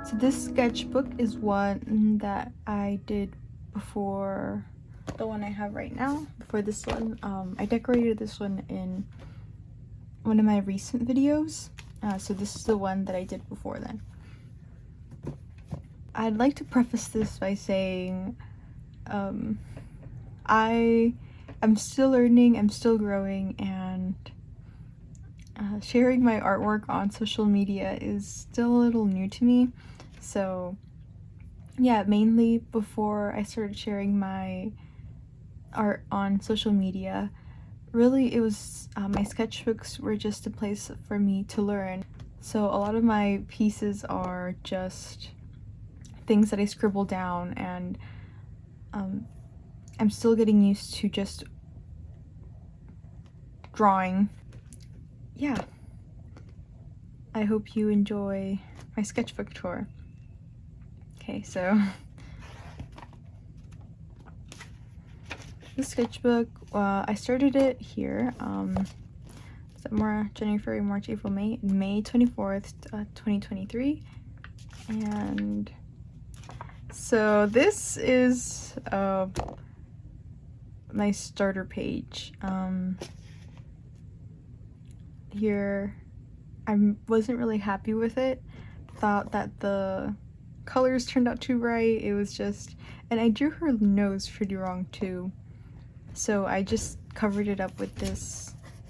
So this sketchbook is one that I did before the one I have right now. Before this one, I decorated this one in one of my recent videos. So this is the one that I did before then. I'd like to preface this by saying I am still learning, I'm still growing, and sharing my artwork on social media is still a little new to me. So yeah, mainly before I started sharing my art on social media, really it was my sketchbooks were just a place for me to learn. So a lot of my pieces are just things that I scribble down, and I'm still getting used to just drawing. Yeah, I hope you enjoy my sketchbook tour. Okay, so the sketchbook, I started it here, somewhere January, February, March, April, May 24th, 2023, and so this is my starter page. Here, I wasn't really happy with it, thought that the colors turned out too bright. It was just, and I drew her nose pretty wrong too, so I just covered it up with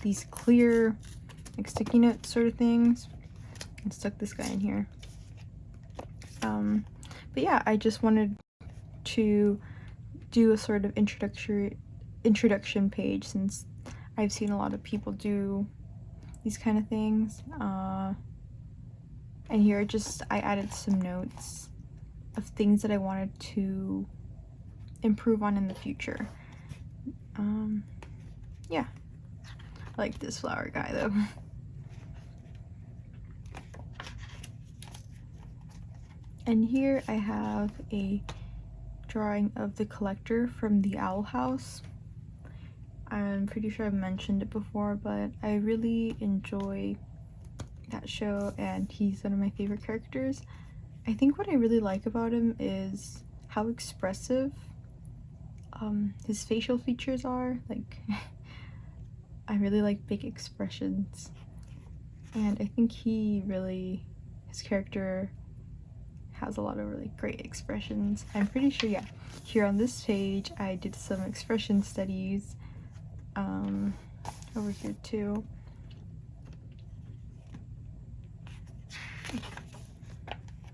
these clear like sticky note sort of things and stuck this guy in here. But yeah, I just wanted to do a sort of introduction page, since I've seen a lot of people do these kind of things. And here I added some notes of things that I wanted to improve on in the future. Yeah, I like this flower guy though. And here I have a drawing of the collector from the Owl House. I'm pretty sure I've mentioned it before, but I really enjoy that show and he's one of my favorite characters. I think what I really like about him is how expressive his facial features are. Like, I really like big expressions, and I think his character has a lot of really great expressions. I'm pretty sure, yeah, here on this page I did some expression studies over here too.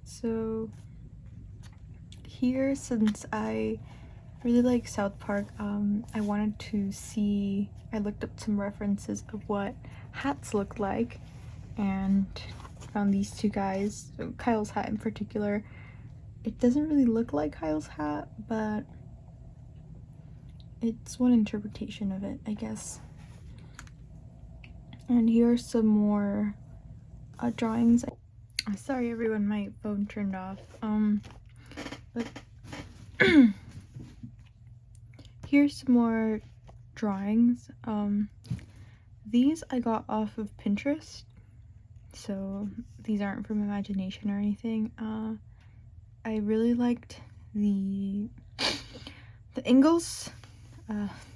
So here, since I really like South Park, I wanted to see, I looked up some references of what hats look like and found these two guys, so Kyle's hat in particular. It doesn't really look like Kyle's hat, but it's one interpretation of it, I guess. And here are some more drawings. Sorry everyone, my phone turned off. But here's some more drawings. These I got off of Pinterest, so these aren't from imagination or anything. I really liked the angles,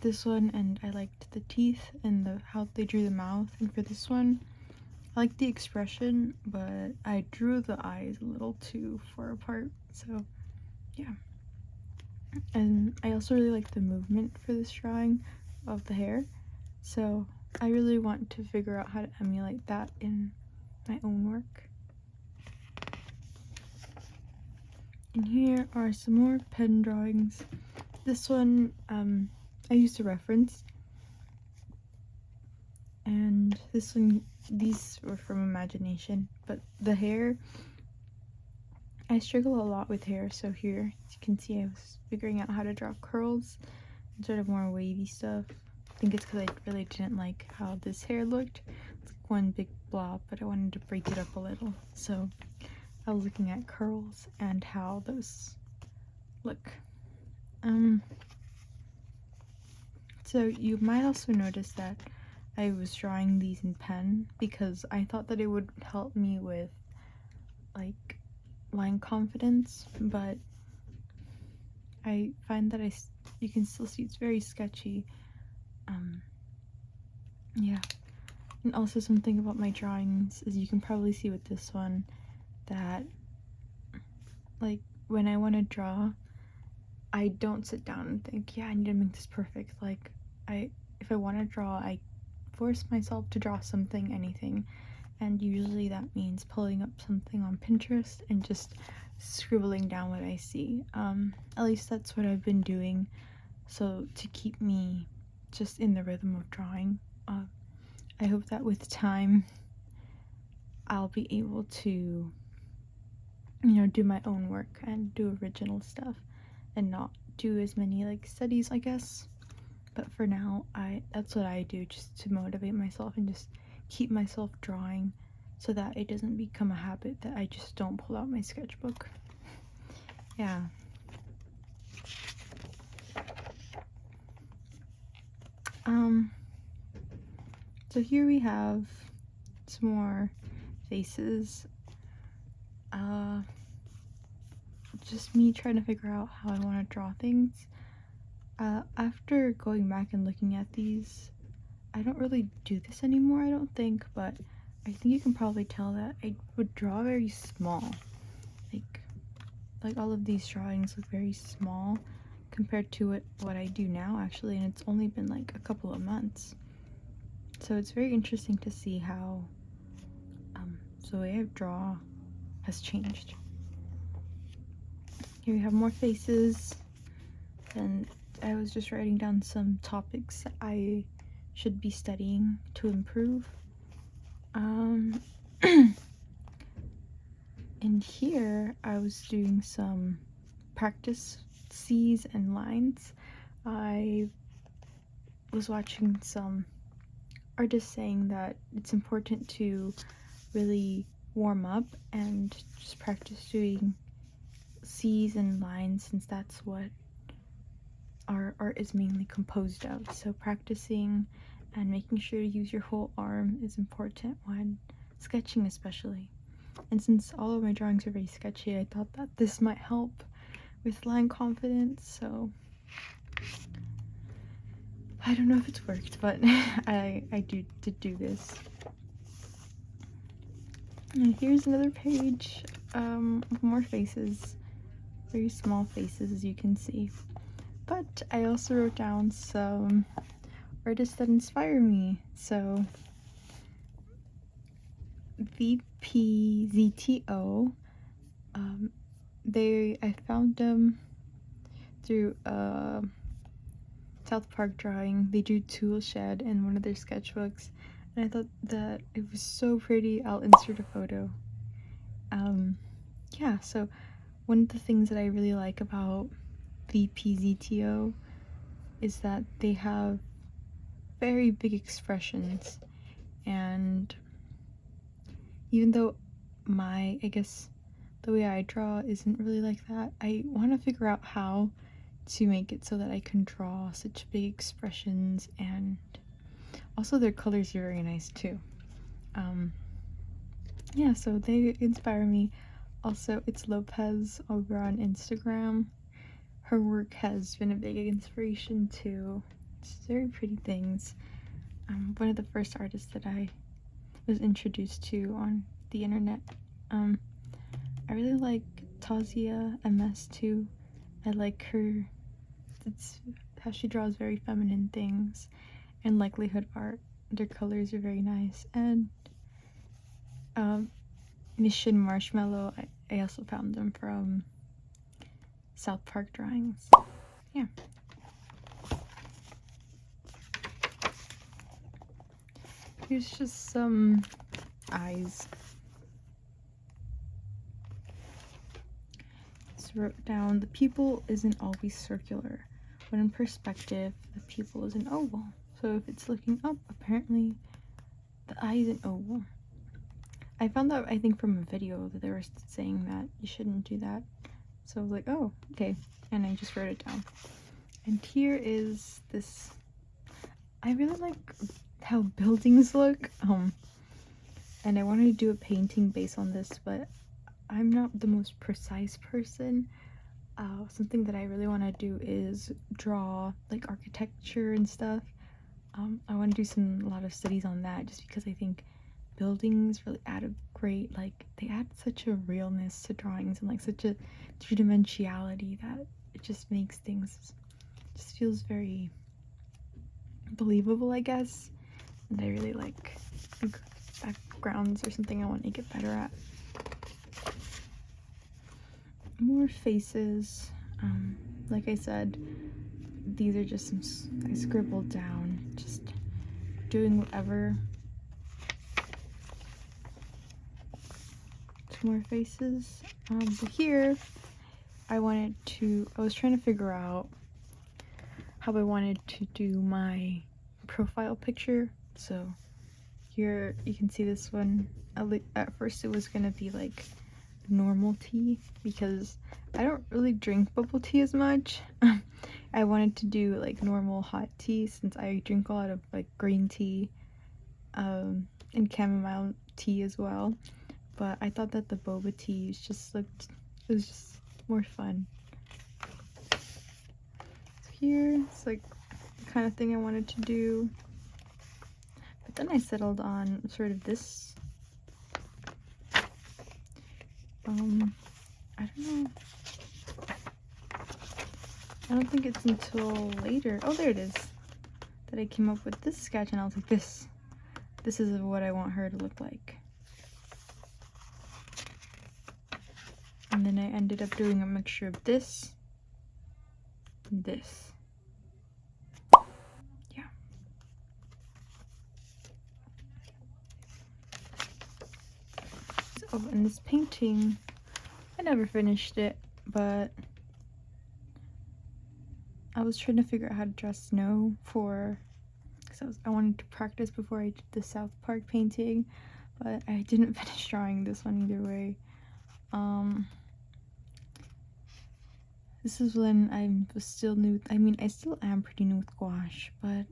this one, and I liked the teeth and how they drew the mouth. And for this one, I liked the expression, but I drew the eyes a little too far apart, so yeah. And I also really like the movement for this drawing of the hair, so I really want to figure out how to emulate that in my own work. And here are some more pen drawings. This one I used a reference, and this one, these were from imagination, but the hair, I struggle a lot with hair, so here, as you can see, I was figuring out how to draw curls and sort of more wavy stuff. I think it's because I really didn't like how this hair looked. It's like one big blob, but I wanted to break it up a little, so I was looking at curls and how those look. So you might also notice that I was drawing these in pen because I thought that it would help me with like line confidence, but I find that you can still see it's very sketchy. Yeah. And also something about my drawings is you can probably see with this one that, like, when I want to draw, I don't sit down and think, yeah, I need to make this perfect. Like, if I want to draw, I force myself to draw something, anything, and usually that means pulling up something on Pinterest and just scribbling down what I see. At least that's what I've been doing, so to keep me just in the rhythm of drawing. I hope that with time I'll be able to, do my own work and do original stuff and not do as many like studies, I guess. But for now, that's what I do, just to motivate myself and just keep myself drawing so that it doesn't become a habit that I just don't pull out my sketchbook. Yeah. So here we have some more faces. Just me trying to figure out how I want to draw things. After going back and looking at these, I don't really do this anymore, I don't think, but I think you can probably tell that I would draw very small. Like all of these drawings look very small compared to what I do now, actually, and it's only been like a couple of months. So it's very interesting to see how the way I draw has changed. Here we have more faces, and I was just writing down some topics that I should be studying to improve. In here, I was doing some practice C's and lines. I was watching some artists saying that it's important to really warm up and just practice doing C's and lines, since that's what our art is mainly composed of. So practicing and making sure to use your whole arm is important when sketching, especially. And since all of my drawings are very sketchy, I thought that this might help with line confidence, so I don't know if it's worked, but I did do this. And here's another page of more faces, very small faces, as you can see. But I also wrote down some artists that inspire me. So VPZTO, I found them through South Park drawing. They do tool shed in one of their sketchbooks, and I thought that it was so pretty. I'll insert a photo. Yeah, so one of the things that I really like about VPZTO is that they have very big expressions, and even though I guess the way I draw isn't really like that, I want to figure out how to make it so that I can draw such big expressions, and also their colors are very nice too. Yeah, so they inspire me. Also, it's Lopez over on Instagram. Her work has been a big inspiration too. It's very pretty things. One of the first artists that I was introduced to on the internet. I really like Tazia MS too. I like her. It's how she draws very feminine things, and Likelihood Art. Their colors are very nice. And Mission Marshmallow, I also found them from South Park drawings. Yeah. Here's just some eyes. Just wrote down, the pupil isn't always circular. When in perspective, the pupil is an oval. So if it's looking up, apparently the eye is an oval. I found that, I think, from a video that they were saying that you shouldn't do that. So I was like, oh, okay. And I just wrote it down. And here is this. I really like how buildings look. And I wanted to do a painting based on this, but I'm not the most precise person. Something that I really want to do is draw like architecture and stuff. I want to do a lot of studies on that, just because I think buildings really add a great, like, they add such a realness to drawings and like such a three-dimensionality that it just makes things, just feels very believable, I guess. And I really like backgrounds or something I want to get better at. More faces. Like I said, these are just some I scribbled down, just doing whatever. Two more faces. But here I was trying to figure out how I wanted to do my profile picture. So here you can see this one. At first it was gonna be like normal tea, because I don't really drink bubble tea as much. I wanted to do like normal hot tea, since I drink a lot of like green tea and chamomile tea as well. But I thought that the boba tea it was just more fun. So here it's like the kind of thing I wanted to do. But then I settled on sort of this. I don't know. I don't think it's until later. Oh, there it is. That I came up with this sketch, and I was like, this is what I want her to look like. And then I ended up doing a mixture of this and this. Yeah. Oh, and this painting, I never finished it, but I was trying to figure out how to draw snow because I wanted to practice before I did the South Park painting, but I didn't finish drawing this one either way. This is when I was still new. I mean, I still am pretty new with gouache, but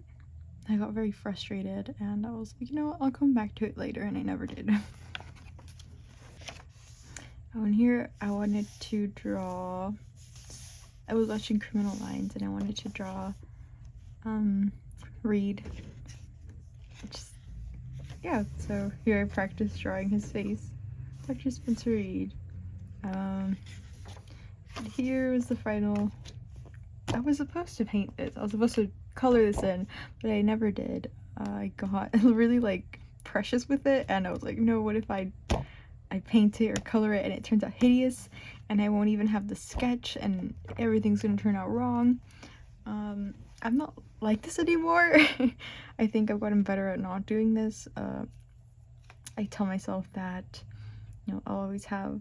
I got very frustrated, and I was like, you know what, I'll come back to it later, and I never did. Oh, and here I wanted to draw, I was watching Criminal Minds, and I wanted to draw Reed. Yeah, so here I practiced drawing his face. Dr. Spencer Reed. Here was the final. I was supposed to paint this. I was supposed to color this in, but I never did. I got really like precious with it, and I was like, no, what if I paint it or color it and it turns out hideous, and I won't even have the sketch, and everything's gonna turn out wrong. I'm not like this anymore. I think I've gotten better at not doing this. I tell myself that, you know, I'll always have,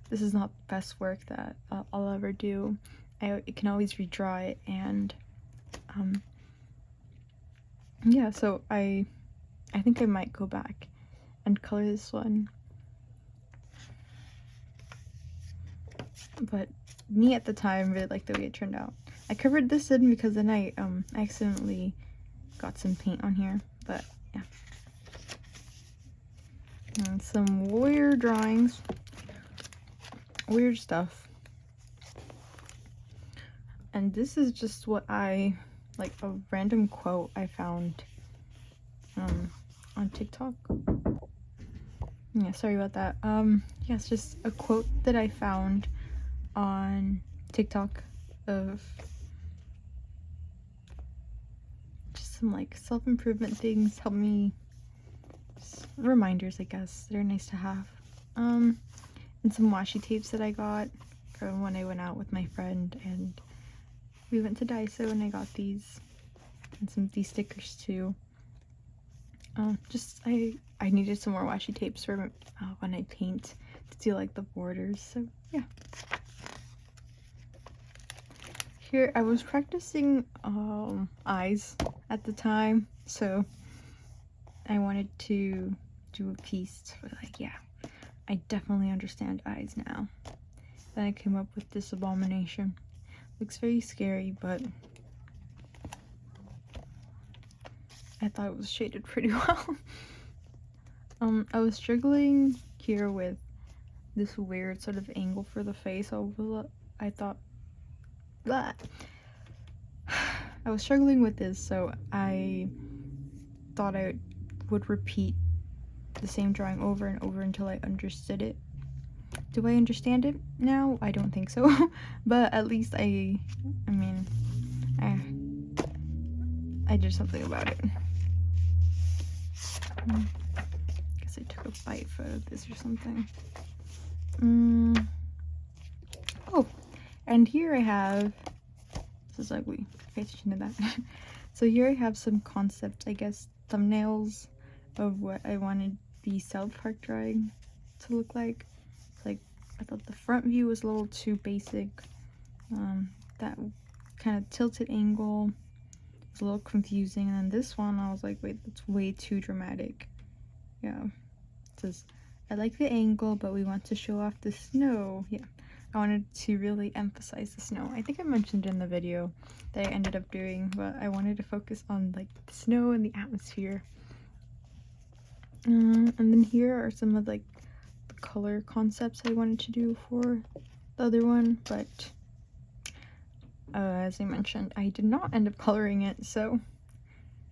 this is not the best work that I'll ever do. I can always redraw it, and yeah, so I think I might go back and color this one. But me at the time really liked the way it turned out. I covered this in because then I accidentally got some paint on here, but yeah. And some weird drawings, weird stuff. And this is just what I, like, a random quote I found on TikTok. Yeah, sorry about that. Yeah, it's just a quote that I found on TikTok of just some like self-improvement things, help me, just reminders, I guess, that are nice to have. And some washi tapes that I got from when I went out with my friend, and we went to Daiso, and I got these, and these stickers too. Just I needed some more washi tapes for when I paint, to do like the borders, so yeah. Here I was practicing eyes at the time, so I wanted to do a piece for like, yeah, I definitely understand eyes now. Then I came up with this abomination. Looks very scary, but I thought it was shaded pretty well. I was struggling here with this weird sort of angle for the face. So I thought that I was struggling with this, so I thought I would repeat the same drawing over and over until I understood it. Do I understand it now? I don't think so. But at least I did something about it. Guess I took a bite out of this or something. Oh, and here I have, this is ugly, pay attention to that. So here I have some concepts, I guess, thumbnails of what I wanted the South Park drawing to look like. Like, I thought the front view was a little too basic. That kind of tilted angle was a little confusing, and then this one I was like, wait, that's way too dramatic. Yeah, it says, I like the angle, but we want to show off the snow. Yeah, I wanted to really emphasize the snow. I think I mentioned in the video that I ended up doing, but I wanted to focus on like the snow and the atmosphere. And then here are some of like the color concepts I wanted to do for the other one, but as I mentioned, I did not end up coloring it, so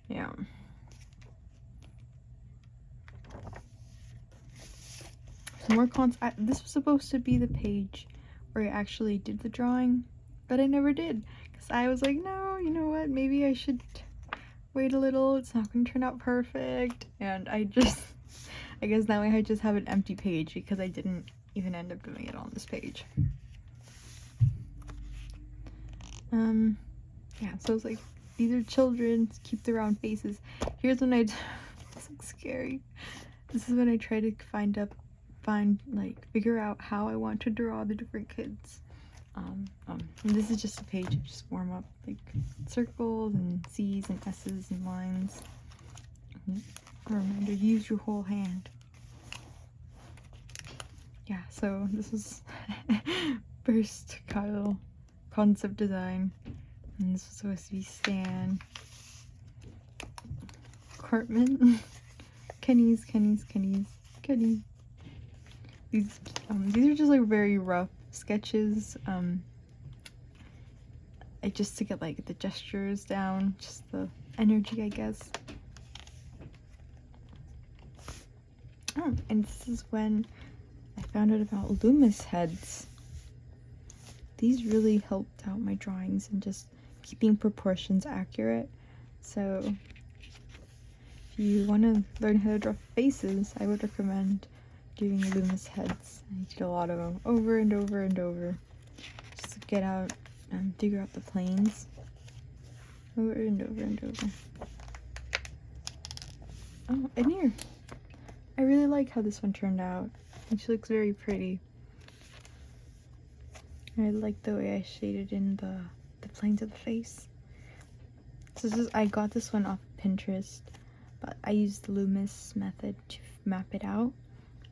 yeah. Some more this was supposed to be the page where I actually did the drawing, but I never did, because I was like, no, you know what, maybe I should wait a little, it's not going to turn out perfect, and I guess now I just have an empty page because I didn't even end up doing it on this page. Yeah, so it's like, these are children, keep the round faces. Here's when this looks scary. This is when I try to figure out how I want to draw the different kids. And this is just a page of just warm up, like circles and C's and S's and lines. Remember, use your whole hand. Yeah, so this is first Kyle concept design, and this was supposed to be Stan, Cartman, Kenny's. These are just like very rough sketches. Just to get like the gestures down, just the energy, I guess. Oh, and this is when I found out about Loomis heads. These really helped out my drawings and just keeping proportions accurate. So if you want to learn how to draw faces, I would recommend doing Loomis heads. I did a lot of them over and over and over, just to get out and figure out the planes over and over and over. Oh, and here, I really like how this one turned out, and she looks very pretty. I like the way I shaded in the planes of the face. So I got this one off Pinterest, but I used the Loomis method to map it out,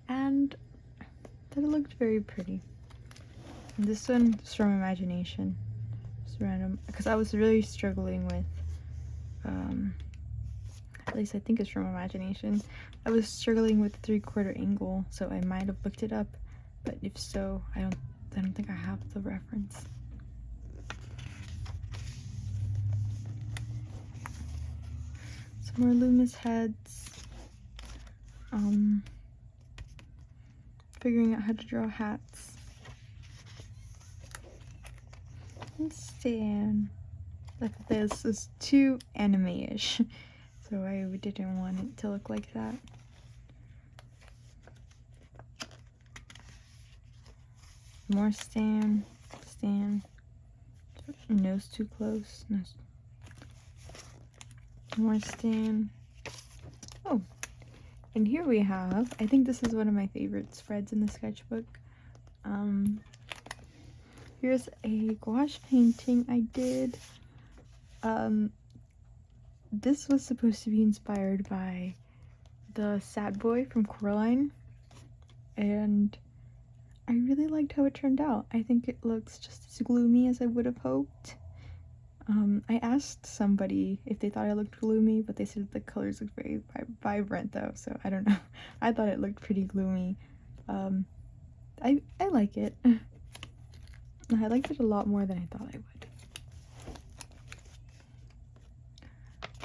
and that it looked very pretty. And this one is from imagination. Just random, because I was really struggling with, at least I think it's from imagination. I was struggling with the 3/4 angle, so I might have looked it up, but if so, I don't think I have the reference. Some more Loomis heads. Figuring out how to draw hats. And Stan. I thought this was too anime-ish, so I didn't want it to look like that. More Stan. Nose too close. Nose. More Stan. Oh, and here we have, I think this is one of my favorite spreads in the sketchbook. Here's a gouache painting I did. This was supposed to be inspired by the sad boy from Coraline, and I really liked how it turned out. I think it looks just as gloomy as I would have hoped. I asked somebody if they thought I looked gloomy, but they said the colors looked very vibrant though, so I don't know. I thought it looked pretty gloomy. I like it. I liked it a lot more than I thought I would.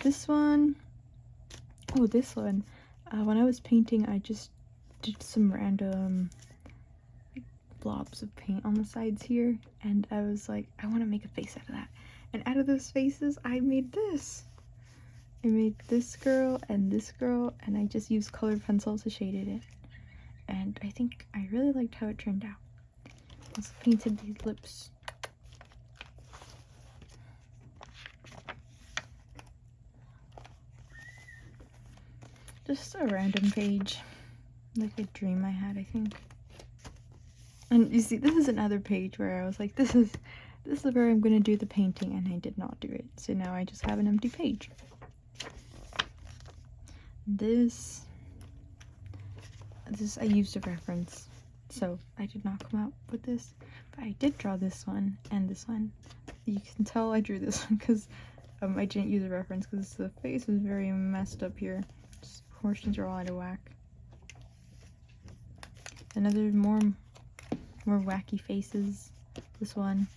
This one, oh, this one, when I was painting, I just did some random blobs of paint on the sides here, and I was like, I want to make a face out of that. And out of those faces, I made this. I made this girl, and I just used colored pencils to shade it in. And I think I really liked how it turned out. Also painted these lips. Just a random page. Like a dream I had, I think. And you see, this is another page where I was like, this is where I'm gonna do the painting, and I did not do it. So now I just have an empty page. This I used a reference, so I did not come out with this, but I did draw this one and this one. You can tell I drew this one because I didn't use a reference because the face is very messed up here. Just proportions are all out of whack. Another more wacky faces. This one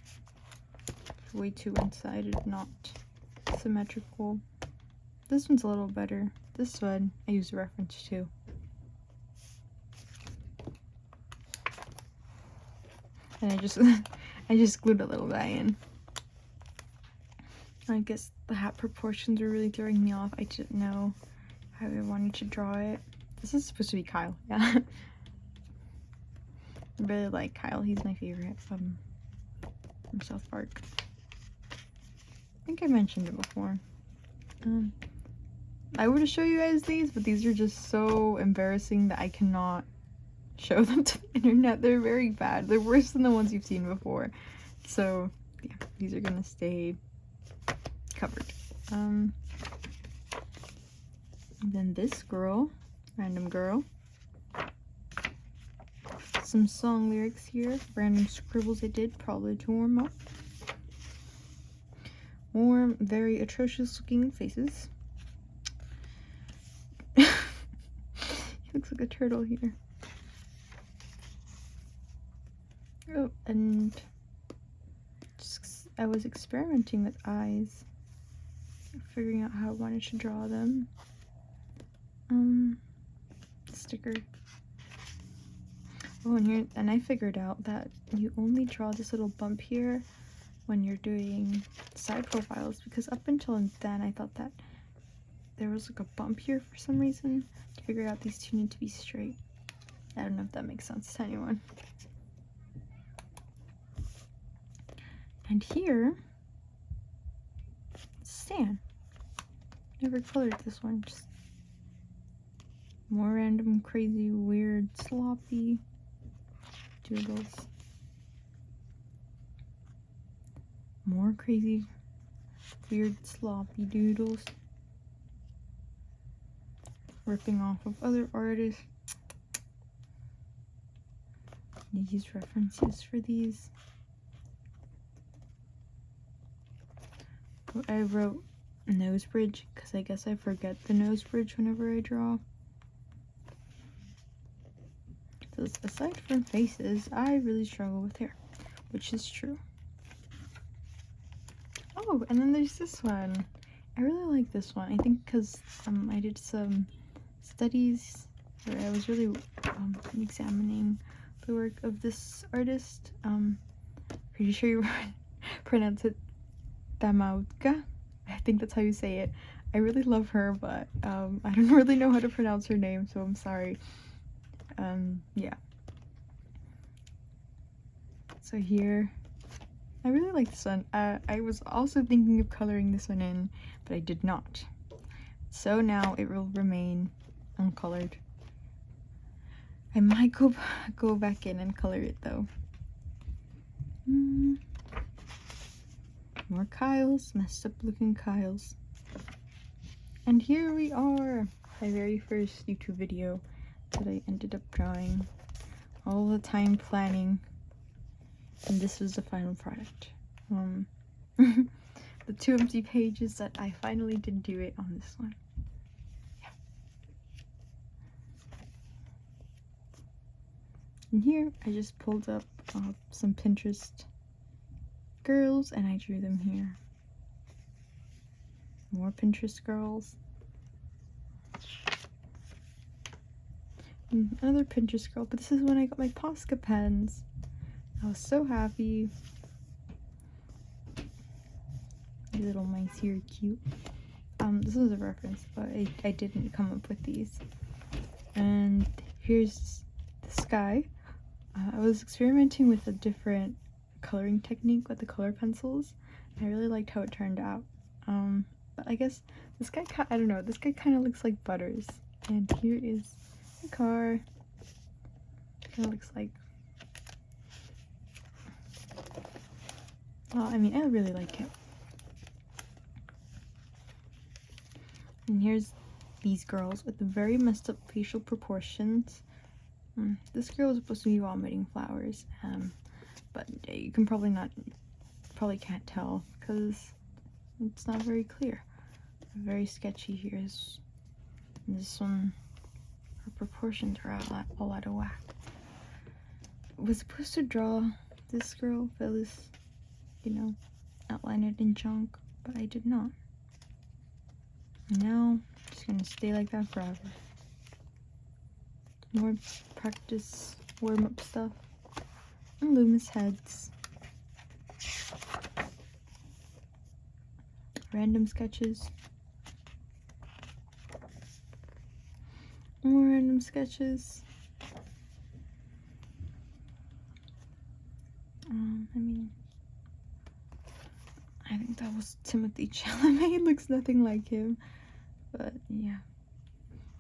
way too one-sided, not symmetrical. This one's a little better. This one I used a reference to. And I just glued a little guy in. I guess the hat proportions were really throwing me off. I didn't know how I wanted to draw it. This is supposed to be Kyle, yeah. I really like Kyle. He's my favorite from South Park. I think I mentioned it before. I would show you guys these, but these are just so embarrassing that I cannot show them to the internet. They're very bad. They're worse than the ones you've seen before. So yeah, these are gonna stay covered. Then this girl, random girl. Some song lyrics here, random scribbles I did, probably to warm up. Warm, very atrocious looking faces. He looks like a turtle here. Oh, and just, I was experimenting with eyes, figuring out how I wanted to draw them. Sticker. Oh, and I figured out that you only draw this little bump here when you're doing side profiles, because up until then I thought that there was like a bump here for some reason. I figured out these two need to be straight. I don't know if that makes sense to anyone. And here, Stan. Never colored this one, just more random, crazy, weird, sloppy doodles. More crazy, weird, sloppy doodles. Ripping off of other artists. Use references for these. I wrote nose bridge because I guess I forget the nose bridge whenever I draw. So aside from faces, I really struggle with hair, which is true. Oh, and then there's this one. I really like this one. I think because I did some studies where I was really examining the work of this artist. Pretty sure you pronounce it Tamautka. I think that's how you say it. I really love her, but I don't really know how to pronounce her name, so I'm sorry. Yeah. So here, I really like this one. I was also thinking of coloring this one in, but I did not. So now it will remain uncolored. I might go back in and color it though. More Kyles, messed up looking Kyles. And here we are, my very first YouTube video that I ended up drawing. All the time planning, and this was the final product. The 2 empty pages that I finally did do it on this one. Yeah. And here I just pulled up some Pinterest girls and I drew them here. More Pinterest girls. And another Pinterest girl, but this is when I got my Posca pens. I was so happy. These little mice here are cute. This is a reference, but I didn't come up with these. And here's the sky. I was experimenting with a different coloring technique with the color pencils. I really liked how it turned out. But I guess this guy, I don't know, this guy kind of looks like Butters. And here is the car. Kind of looks like, well, I mean, I really like it. And here's these girls with the very messed up facial proportions. This girl is supposed to be vomiting flowers, but you can probably can't tell because it's not very clear. Very sketchy here is this one. Her proportions are all out of whack. I was supposed to draw this girl, Phyllis, you know, outline it in chunk, but I did not. Now, just gonna stay like that forever. More practice warm-up stuff. And Loomis heads. Random sketches. More random sketches. I think that was Timothy Chalamet. Looks nothing like him. But yeah.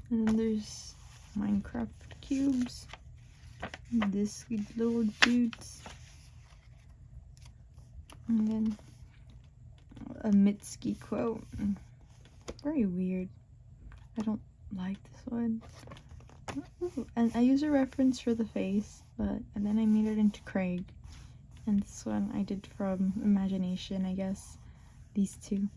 And then there's Minecraft cubes. And this little dudes. And then a Mitski quote. Very weird. I don't like this one. Ooh, and I use a reference for the face, and then I made it into Craig. And this one I did from imagination, I guess. These two.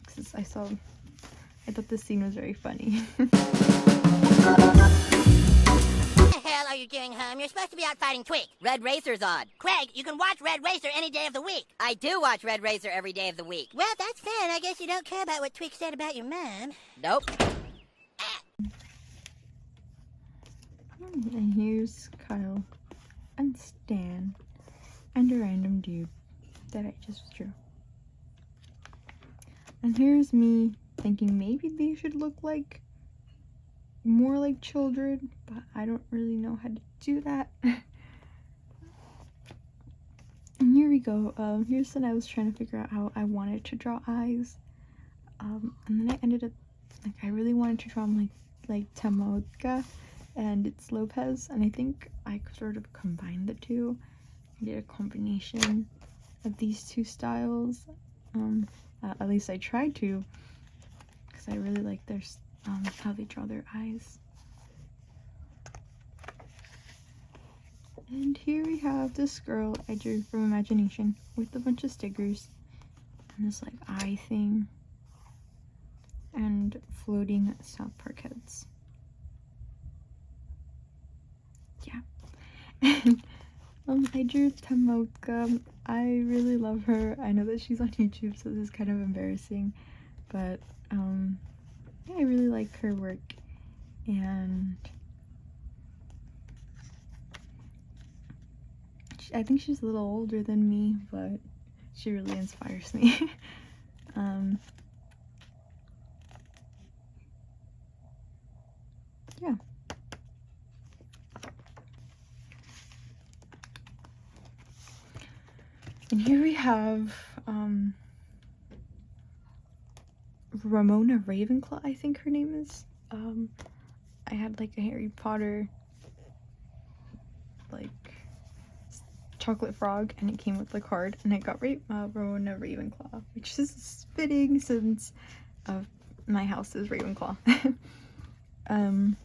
Because I thought this scene was very funny. What the hell are you doing home? You're supposed to be out fighting Twig. Red Racer's on. Craig, you can watch Red Racer any day of the week. I do watch Red Racer every day of the week. Well, that's fair. I guess you don't care about what Twig said about your mom. Nope. And here's Kyle and Stan and a random dude that I just drew. And here's me thinking maybe they should look like more like children, but I don't really know how to do that. And here we go. Here's when I was trying to figure out how I wanted to draw eyes. And then I ended up, like, I really wanted to draw them like Tamotka and it's Lopez, and I think I sort of combined the two. I did a combination of these two styles. At least I tried to, because I really like their how they draw their eyes. And here we have this girl I drew from imagination with a bunch of stickers and this like eye thing and floating South Park heads. Yeah. And I drew Tamotka. I really love her. I know that she's on YouTube, so this is kind of embarrassing, but yeah, I really like her work, and I think she's a little older than me, but she really inspires me. Yeah. And here we have Ramona Ravenclaw, I think her name is. I had like a Harry Potter like chocolate frog, and it came with the card, and I got Ramona Ravenclaw, which is fitting since my house is Ravenclaw. And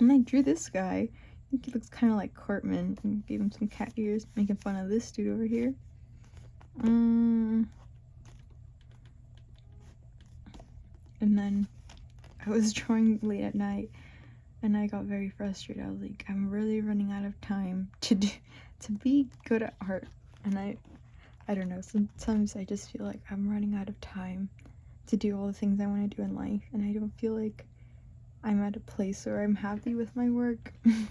I drew this guy. I think he looks kind of like Cartman, and gave him some cat ears, making fun of this dude over here. And then I was drawing late at night, and I got very frustrated. I was like, I'm really running out of time to be good at art. And I don't know, sometimes I just feel like I'm running out of time to do all the things I want to do in life, and I don't feel like I'm at a place where I'm happy with my work. And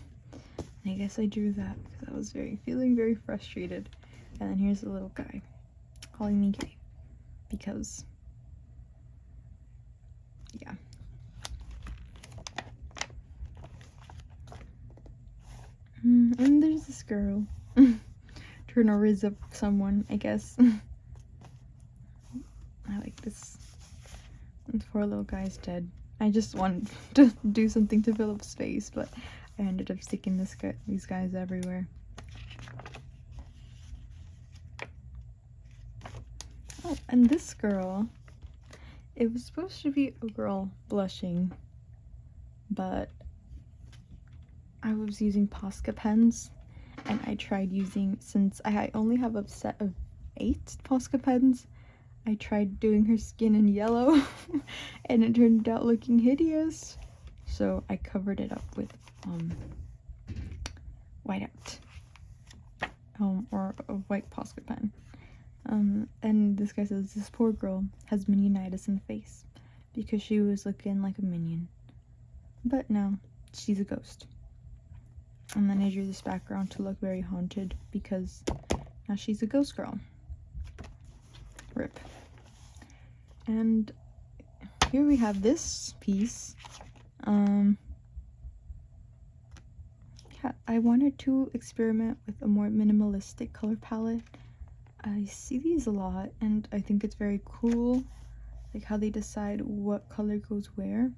I guess I drew that because I was feeling very frustrated. And then here's a little guy calling me gay because, yeah. And there's this girl trying to riz up someone, I guess. I like this. This poor little guy's dead. I just wanted to do something to fill up space, but I ended up sticking these guys everywhere. Oh, and this girl, it was supposed to be a girl blushing, but I was using Posca pens, and I tried using, since I only have a set of 8 Posca pens, I tried doing her skin in yellow, and it turned out looking hideous. So I covered it up with whiteout, or a white Posca pen. And this guy says this poor girl has minionitis in the face because she was looking like a minion, but now she's a ghost. And then I drew this background to look very haunted because now she's a ghost girl. Rip. And here we have this piece. Yeah, I wanted to experiment with a more minimalistic color palette. I see these a lot, and I think it's very cool, like how they decide what color goes where.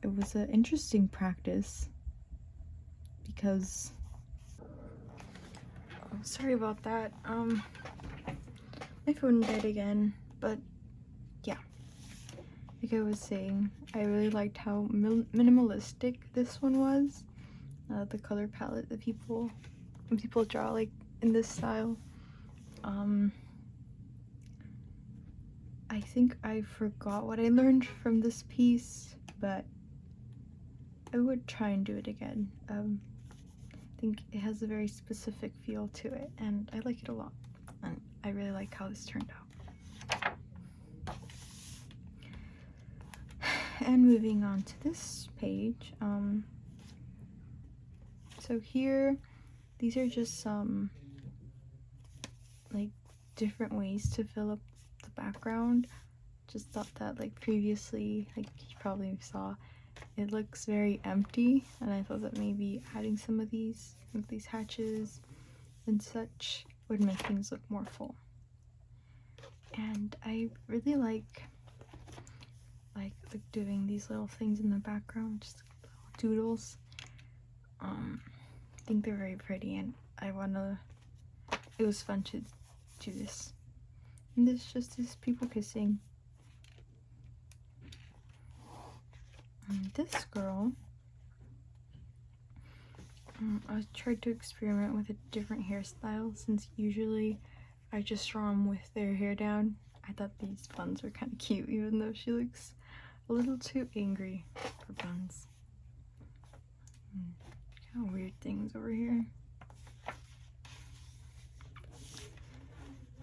It was an interesting practice because, oh, sorry about that. My phone died again, but yeah, like I was saying, I really liked how minimalistic this one was. The color palette that when people draw like in this style. I think I forgot what I learned from this piece, but I would try and do it again. I think it has a very specific feel to it, and I like it a lot, and I really like how this turned out. And moving on to this page, so here, these are just some like different ways to fill up the background. Just thought that, like, previously, like you probably saw, it looks very empty, and I thought that maybe adding some of these hatches and such would make things look more full. And I really like doing these little things in the background, just little doodles. I think they're very pretty, and it was fun to do this. And this just is people kissing. And this girl, I tried to experiment with a different hairstyle, since usually I just draw them with their hair down. I thought these buns were kind of cute, even though she looks a little too angry for buns. Kind of weird things over here.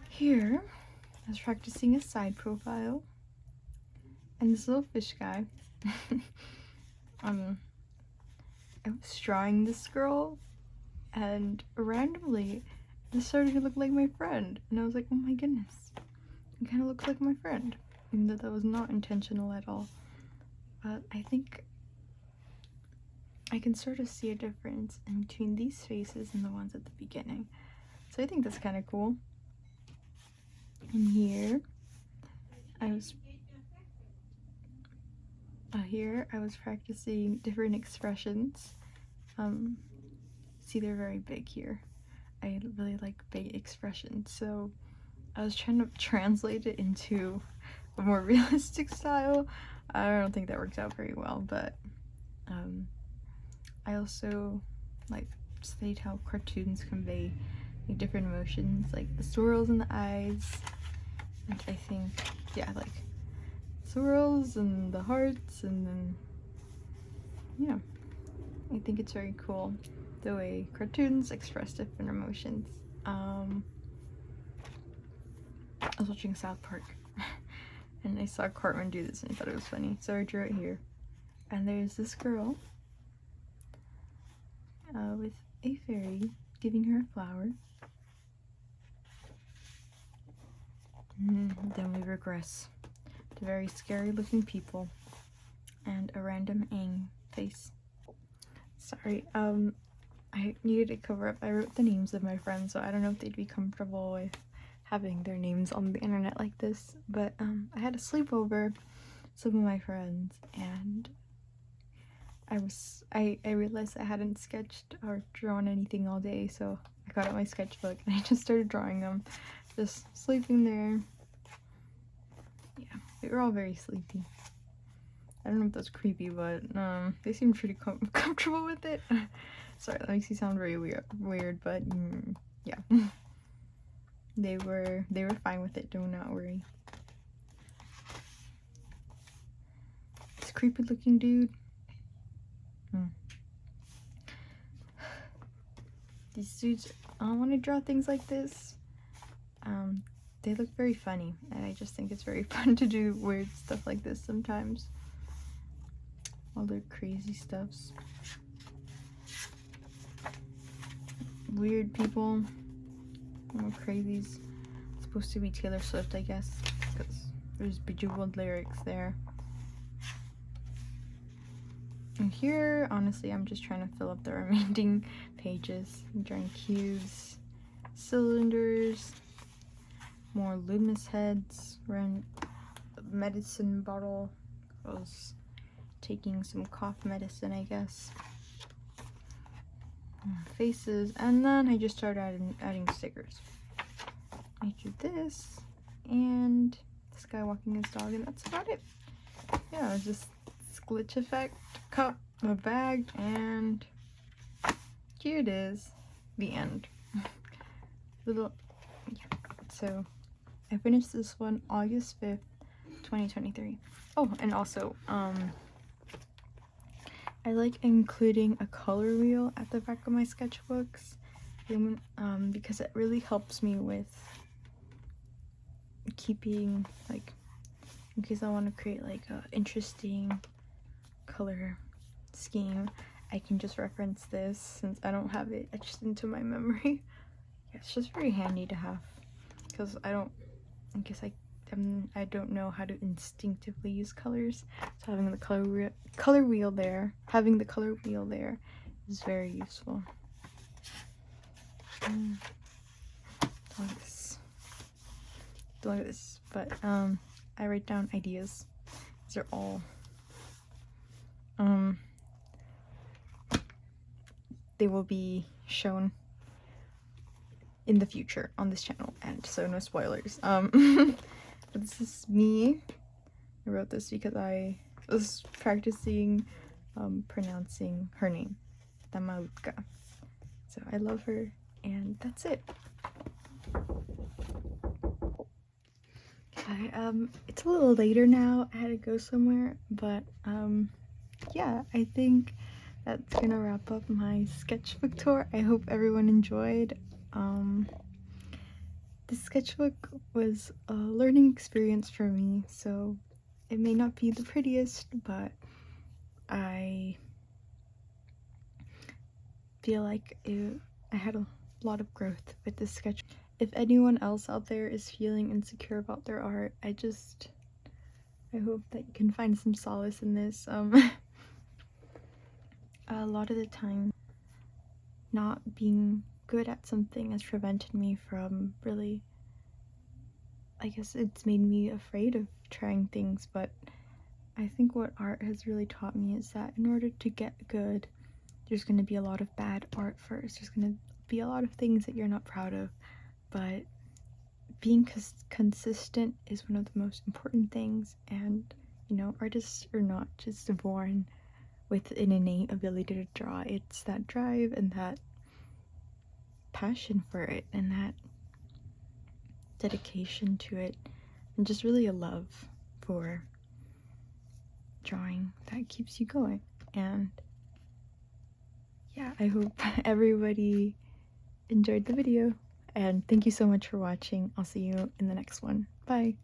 Here, I was practicing a side profile, and this little fish guy. I was drawing this girl, and randomly, this started to look like my friend, and I was like, oh my goodness, it kind of looks like my friend, even though that was not intentional at all. But I think I can sort of see a difference in between these faces and the ones at the beginning, so I think that's kind of cool. And here, I was practicing different expressions. See, they're very big here. I really like big expressions, so I was trying to translate it into a more realistic style. I don't think that worked out very well, but I also studied how cartoons convey different emotions, like the swirls in the eyes, and I think, yeah, like swirls and the hearts, and then, yeah. I think it's very cool the way cartoons express different emotions. I was watching South Park and I saw Cartman do this and I thought it was funny, so I drew it here. And there's this girl with a fairy giving her a flower. And then we regress to very scary looking people and a random Aang face. Sorry, I needed to cover up. I wrote the names of my friends, so I don't know if they'd be comfortable with having their names on the internet like this, but I had a sleepover some of my friends, and I realized I hadn't sketched or drawn anything all day, so I got out my sketchbook and I just started drawing them, just sleeping there. Yeah, they were all very sleepy. I don't know if that's creepy, but they seemed pretty comfortable with it. Sorry, that makes you sound very weird, but yeah. They were fine with it, do not worry. This creepy looking dude. These dudes, when I draw things like this, they look very funny, and I just think it's very fun to do weird stuff like this sometimes. All their crazy stuffs. Weird people. Crazies. It's supposed to be Taylor Swift, I guess, because there's bejeweled lyrics there. And here, honestly, I'm just trying to fill up the remaining pages. I'm drawing cubes, cylinders, more Loomis heads, around a medicine bottle. I was taking some cough medicine, I guess. Faces, and then I just started adding stickers. I drew this, and this guy walking his dog, and that's about it. Yeah, just glitch effect, cup, a bag, and here it is, the end. Little, yeah. So I finished this one August 5th, 2023. Oh, and also, I like including a color wheel at the back of my sketchbooks, because it really helps me with keeping, like, in case I want to create like a interesting color scheme, I can just reference this since I don't have it etched into my memory. Yeah, it's just very handy to have, because I don't know how to instinctively use colors, so having the color wheel there is very useful. Don't look at this, but I write down ideas. These are all they will be shown in the future on this channel, and so no spoilers. But this is me. I wrote this because I was practicing pronouncing her name, Tamautka. So I love her, and that's it. It's a little later now. I had to go somewhere, but yeah, I think that's gonna wrap up my sketchbook tour. I hope everyone enjoyed. The sketchbook was a learning experience for me, so it may not be the prettiest, but I feel like I had a lot of growth with this sketch. If anyone else out there is feeling insecure about their art, I hope that you can find some solace in this. A lot of the time, not being good at something has prevented me from really, I guess it's made me afraid of trying things, but I think what art has really taught me is that in order to get good, there's going to be a lot of bad art first. There's going to be a lot of things that you're not proud of, but being consistent is one of the most important things. And you know, artists are not just born with an innate ability to draw. It's that drive and that passion for it and that dedication to it, and just really a love for drawing that keeps you going. And I hope everybody enjoyed the video, and thank you so much for watching. I'll see you in the next one. Bye!